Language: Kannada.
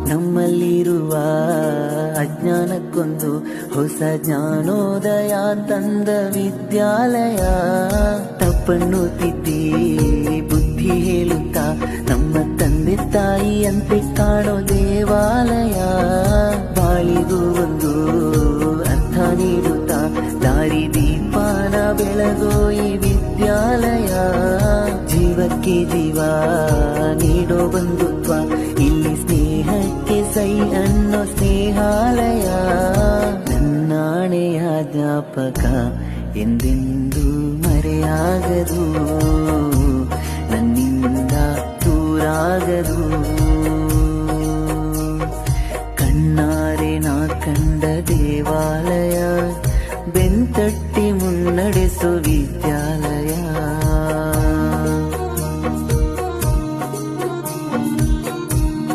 ನಮ್ಮಲ್ಲಿರುವ ಅಜ್ಞಾನಕ್ಕೊಂದು ಹೊಸ ಜ್ಞಾನೋದಯ ತಂದ ವಿದ್ಯಾಲಯ. ತಪ್ಪನ್ನು ತಿದ್ದಿ ಬುದ್ಧಿ ಹೇಳುತ್ತಾ ನಮ್ಮ ತಂದೆ ತಾಯಿಯಂತೆ ಕಾಣೋ ದೇವಾಲಯ. ಬಾಳಿಗೂ ಒಂದು ಅರ್ಥ ನೀಡುತ್ತಾ ದಾರಿ ದೀಪಾನ ಬೆಳಗೋ ಈ ವಿದ್ಯಾಲಯ. ಜೀವಕ್ಕೆ ಜೀವ ನೀಡೋ ಬಂಧುತ್ವ, ಇಲ್ಲಿ ಸ್ನೇಹಕ್ಕೆ ಸೈ ಅನ್ನೋ ಸ್ನೇಹಾಲಯ. ನನ್ನಾಣೆಯ ಜ್ಞಾಪಕ ಎಂದೆಂದೂ ಮರೆಯಾಗದು, ನನ್ನಿಂದ ದೂರಾಗದು. ಕಣ್ಣಾರೆ ನಾ ಕಂಡ ದೇವಾಲಯ